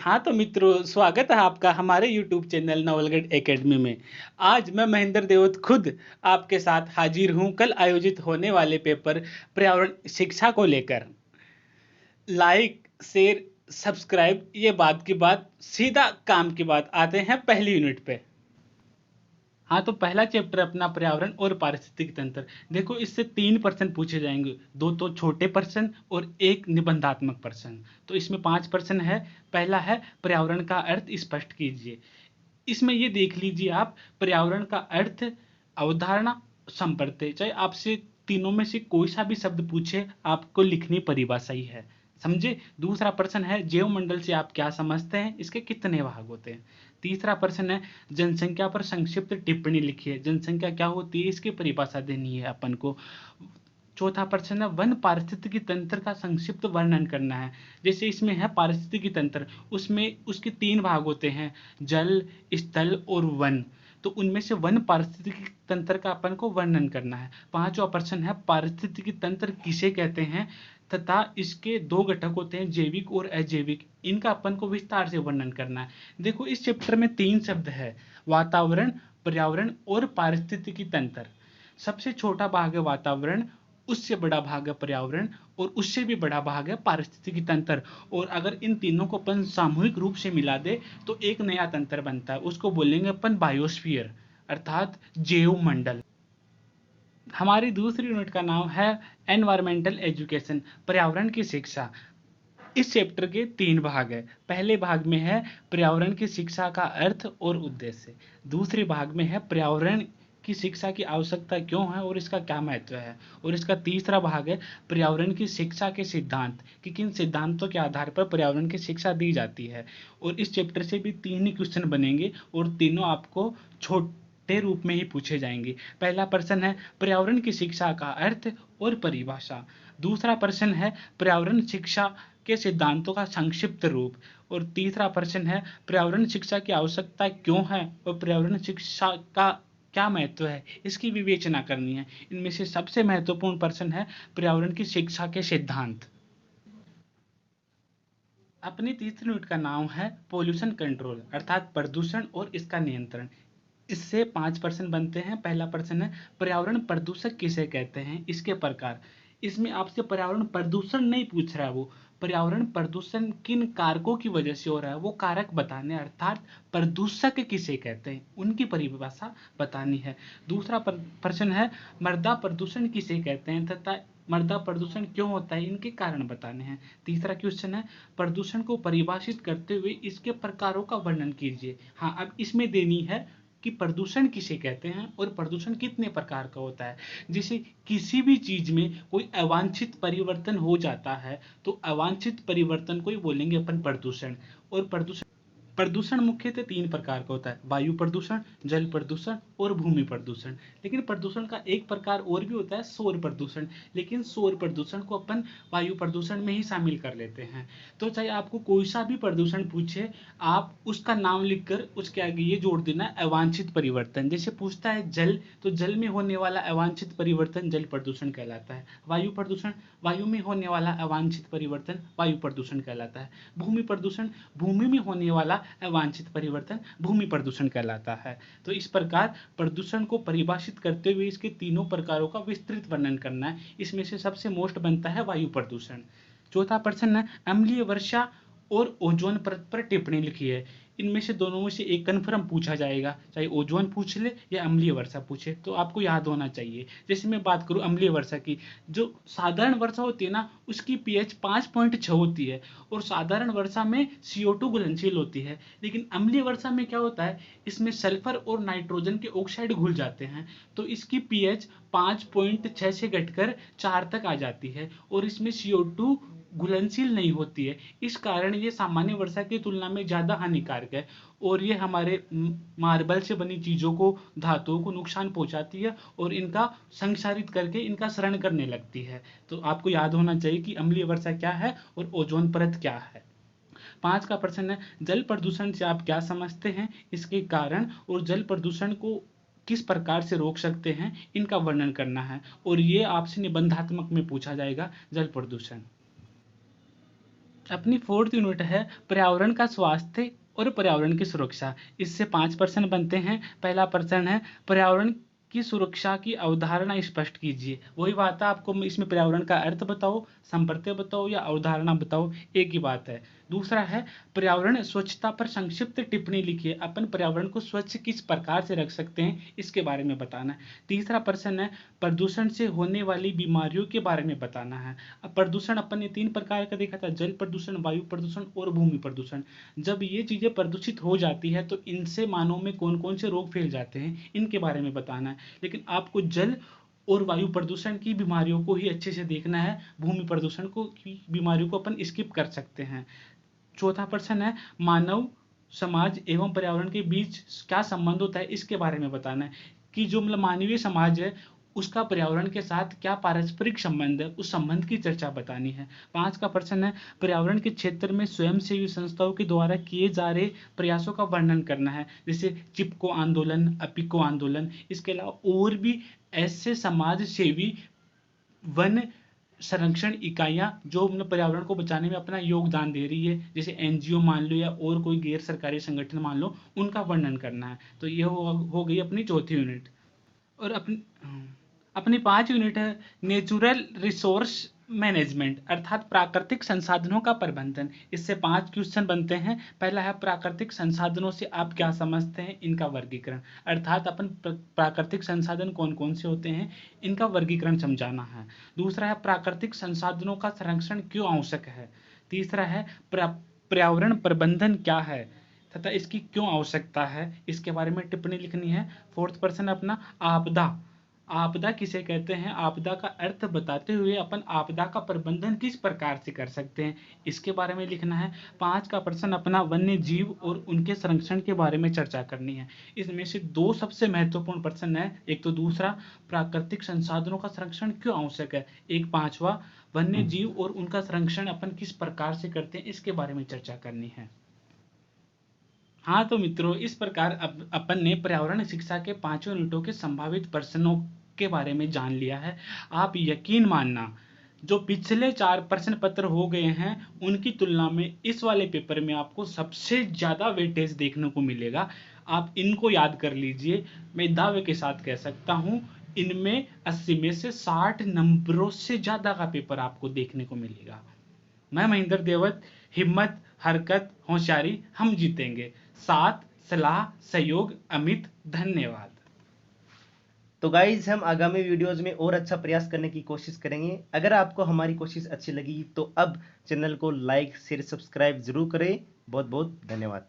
हाँ तो मित्रों, स्वागत है आपका हमारे YouTube चैनल नवलगढ़ एकेडमी में। आज मैं महेंद्र देवत खुद आपके साथ हाजिर हूँ कल आयोजित होने वाले पेपर पर्यावरण शिक्षा को लेकर। लाइक, शेयर, सब्सक्राइब, ये बात की बात, सीधा काम की बात, आते हैं पहली यूनिट पे। हाँ तो पहला चैप्टर अपना पर्यावरण और पारिस्थितिक तंत्र। देखो, इससे 3 प्रश्न पूछे जाएंगे, 2 तो छोटे प्रश्न और 1 निबंधात्मक प्रश्न। तो इसमें 5 प्रश्न है। पहला है पर्यावरण का अर्थ स्पष्ट कीजिए। इसमें ये देख लीजिए आप, पर्यावरण का अर्थ, अवधारणा, संप्रत्यय। चाहे आपसे तीनों में से कोई सा भी शब्द पूछे, आपको लिखनी परिभाषा ही है, समझे। दूसरा प्रश्न है जैवमंडल से आप क्या समझते हैं, इसके कितने भाग होते हैं। तीसरा प्रश्न है जनसंख्या पर संक्षिप्त टिप्पणी लिखिए। जनसंख्या क्या होती है, इसकी परिभाषा देनी है अपन को। चौथा प्रश्न है वन पारिस्थितिकी तंत्र का संक्षिप्त वर्णन करना है। जैसे इसमें है पारिस्थितिकी तंत्र, उसमें उसके 3 भाग होते हैं, जल, स्थल और वन। तो उनमें से वन पारिस्थितिकी तंत्र का अपन को वर्णन करना है। पांचवा प्रश्न है पारिस्थितिकी तंत्र किसे कहते हैं तथा इसके 2 घटक होते हैं, जैविक और अजैविक। इनका अपन को विस्तार से वर्णन करना है। देखो, इस चैप्टर में 3 शब्द है, वातावरण, पर्यावरण और पारिस्थितिकी तंत्र। सबसे छोटा भाग है वातावरण, उससे बड़ा भाग है पर्यावरण और उससे भी बड़ा भाग है पारिस्थितिकी तंत्र। और अगर इन तीनों को अपन सामूहिक रूप से मिला दे तो एक नया तंत्र बनता है, उसको बोलेंगे अपन बायोस्फीयर, अर्थात जैव मंडल। हमारी दूसरी यूनिट का नाम है एनवायरमेंटल एजुकेशन, पर्यावरण की शिक्षा। इस चैप्टर के 3 भाग है। पहले भाग में है पर्यावरण की शिक्षा का अर्थ और उद्देश्य। दूसरे भाग में है पर्यावरण की शिक्षा की आवश्यकता क्यों है और इसका क्या महत्व है। और इसका तीसरा भाग है पर्यावरण की शिक्षा के सिद्धांत, कि किन सिद्धांतों के आधार पर पर्यावरण की शिक्षा दी जाती है। और इस चैप्टर से भी 3 ही क्वेश्चन बनेंगे और तीनों आपको छोटे रूप में ही पूछे जाएंगे। पहला प्रश्न है पर्यावरण की शिक्षा का अर्थ और परिभाषा। दूसरा प्रश्न है पर्यावरण शिक्षा के सिद्धांतों का संक्षिप्त रूप। और तीसरा प्रश्न है पर्यावरण शिक्षा की आवश्यकता क्यों है और पर्यावरण शिक्षा का क्या महत्व है, इसकी विवेचना करनी है। इनमें से सबसे महत्वपूर्ण प्रश्न है पर्यावरण की शिक्षा के सिद्धांत। अपनी तीसरी यूनिट का नाम है पोल्यूशन कंट्रोल, अर्थात प्रदूषण और इसका नियंत्रण। इससे 5 प्रश्न बनते हैं। पहला प्रश्न है पर्यावरण प्रदूषक किसे कहते हैं, इसके प्रकार। इसमें आपसे पर्यावरण प्रदूषण नहीं पूछ रहा है, वो पर्यावरण प्रदूषण किन कारकों की वजह से हो रहा है वो कारक बताने, अर्थात प्रदूषक किसे कहते हैं उनकी परिभाषा बतानी है। दूसरा प्रश्न है मृदा प्रदूषण किसे कहते हैं तथा मृदा प्रदूषण क्यों होता है, इनके कारण बताने हैं। तीसरा क्वेश्चन है प्रदूषण को परिभाषित करते हुए इसके प्रकारों का वर्णन कीजिए। हाँ, अब इसमें देनी है कि प्रदूषण किसे कहते हैं और प्रदूषण कितने प्रकार का होता है। जैसे किसी भी चीज में कोई अवांछित परिवर्तन हो जाता है तो अवांछित परिवर्तन को ही बोलेंगे अपन प्रदूषण। और प्रदूषण प्रदूषण मुख्यतः 3 प्रकार का होता है, वायु प्रदूषण, जल प्रदूषण और भूमि प्रदूषण। लेकिन प्रदूषण का एक प्रकार और भी होता है, शोर प्रदूषण। लेकिन शोर प्रदूषण को अपन वायु प्रदूषण में ही शामिल कर लेते हैं। तो चाहे आपको कोई सा भी प्रदूषण पूछे, आप उसका नाम लिखकर उसके आगे ये जोड़ देना अवांछित परिवर्तन। जैसे पूछता है जल, तो जल में होने वाला अवांछित परिवर्तन जल प्रदूषण कहलाता है। वायु प्रदूषण, वायु में होने वाला अवांछित परिवर्तन वायु प्रदूषण कहलाता है। भूमि प्रदूषण, भूमि में होने वाला अवांछित परिवर्तन भूमि प्रदूषण कहलाता है। तो इस प्रकार प्रदूषण को परिभाषित करते हुए इसके तीनों प्रकारों का विस्तृत वर्णन करना है। इसमें से सबसे मोस्ट बनता है वायु प्रदूषण। चौथा प्रश्न है अम्लीय वर्षा और ओजोन परत पर टिप्पणी लिखी है। इनमें से दोनों में से एक कन्फर्म पूछा जाएगा, चाहे ओजोन पूछ ले या अम्लीय वर्षा पूछे, तो आपको याद होना चाहिए। जैसे मैं बात करूं अम्लीय वर्षा की, जो साधारण वर्षा होती है ना, उसकी पीएच 5.6 होती है और साधारण वर्षा में CO2 घुलनशील होती है। लेकिन अम्लीय वर्षा में क्या होता है, इसमें सल्फर और नाइट्रोजन के ऑक्साइड घुल जाते हैं, तो इसकी पीएच 5.6 से घटकर 4 तक आ जाती है और इसमें CO2 घुलनशील नहीं होती है। इस कारण ये सामान्य वर्षा की तुलना में ज्यादा हानिकारक है और ये हमारे मार्बल से बनी चीजों को, धातुओं को नुकसान पहुंचाती है और इनका संक्षारित करके इनका शरण करने लगती है। तो आपको याद होना चाहिए कि अम्लीय वर्षा क्या है और ओजोन परत क्या है। 5 का प्रश्न है जल प्रदूषण से आप क्या समझते हैं, इसके कारण और जल प्रदूषण को किस प्रकार से रोक सकते हैं, इनका वर्णन करना है। और ये आपसे निबंधात्मक में पूछा जाएगा, जल प्रदूषण। अपनी 4th यूनिट है पर्यावरण का स्वास्थ्य और पर्यावरण की सुरक्षा। इससे 5 प्रश्न बनते हैं। पहला प्रश्न है पर्यावरण की सुरक्षा की अवधारणा स्पष्ट कीजिए। वही बात है, आपको इसमें पर्यावरण का अर्थ बताओ, संप्रत्यय बताओ या अवधारणा बताओ, एक ही बात है। दूसरा है पर्यावरण स्वच्छता पर संक्षिप्त टिप्पणी लिखिए। अपन पर्यावरण को स्वच्छ किस प्रकार से रख सकते हैं इसके बारे में बताना है। तीसरा प्रश्न है प्रदूषण से होने वाली बीमारियों के बारे में बताना है। अब प्रदूषण अपन ने 3 प्रकार का देखा था, जल प्रदूषण, वायु प्रदूषण और भूमि प्रदूषण। जब ये चीजें प्रदूषित हो जाती है तो इनसे मानव में कौन कौन से रोग फैल जाते हैं इनके बारे में बताना है। लेकिन आपको जल और वायु प्रदूषण की बीमारियों को ही अच्छे से देखना है, भूमि प्रदूषण को की बीमारियों को अपन स्किप कर सकते हैं। चौथा प्रश्न है मानव समाज एवं पर्यावरण के बीच क्या संबंध होता है इसके बारे में बताना है कि जो मतलब मानवीय समाज है उसका पर्यावरण के साथ क्या पारस्परिक संबंध है, उस संबंध की चर्चा बतानी है। 5 का प्रश्न है पर्यावरण के क्षेत्र में स्वयंसेवी संस्थाओं के द्वारा किए जा रहे प्रयासों का वर्णन करना है, जैसे चिपको आंदोलन, अपिको आंदोलन। इसके अलावा और भी ऐसे समाज सेवी वन संरक्षण इकाइयां जो पर्यावरण को बचाने में अपना योगदान दे रही है, जैसे एनजीओ मान लो या और कोई गैर सरकारी संगठन मान लो, उनका वर्णन करना है। तो ये हो गई अपनी चौथी यूनिट। और अपनी 5 यूनिट है नेचुरल रिसोर्स मैनेजमेंट अर्थात प्राकृतिक संसाधनों का प्रबंधन। इससे 5 क्वेश्चन बनते हैं। पहला है प्राकृतिक संसाधनों से आप क्या समझते हैं, इनका वर्गीकरण, अर्थात अपन प्राकृतिक संसाधन कौन कौन से होते हैं इनका वर्गीकरण समझाना है। दूसरा है प्राकृतिक संसाधनों का संरक्षण क्यों आवश्यक है। तीसरा है पर्यावरण प्रबंधन क्या है तथा इसकी क्यों आवश्यकता है, इसके बारे में टिप्पणी लिखनी है। 4th प्रश्न अपना आपदा, आपदा किसे कहते हैं, आपदा का अर्थ बताते हुए अपन आपदा का प्रबंधन किस प्रकार से कर सकते हैं इसके बारे में लिखना है। 5 का प्रश्न अपना वन्य जीव और उनके संरक्षण के बारे में चर्चा करनी है। इसमें से 2 सबसे महत्वपूर्ण प्रश्न है, एक तो दूसरा प्राकृतिक संसाधनों का संरक्षण क्यों आवश्यक है, एक 5वां वन्य जीव और उनका संरक्षण अपन किस प्रकार से करते हैं इसके बारे में चर्चा करनी है। हाँ तो मित्रों, इस प्रकार अपन ने पर्यावरण शिक्षा के 5 यूनिटों के संभावित प्रश्नों के बारे में जान लिया है। आप यकीन मानना जो पिछले 4 प्रश्न पत्र हो गए हैं उनकी तुलना में इस वाले पेपर में आपको सबसे ज्यादा वेटेज देखने को मिलेगा। आप इनको याद कर लीजिए, मैं दावे के साथ कह सकता हूं इनमें 80 में से 60 नंबरों से ज्यादा का पेपर आपको देखने को मिलेगा। मैं महेंद्र देवत, हिम्मत, हरकत, होशियारी, हम जीतेंगे। साथ, सलाह, सहयोग, अमित। धन्यवाद। तो गाइज हम आगामी वीडियोस में और अच्छा प्रयास करने की कोशिश करेंगे। अगर आपको हमारी कोशिश अच्छी लगी तो अब चैनल को लाइक शेयर सब्सक्राइब जरूर करें। बहुत बहुत धन्यवाद।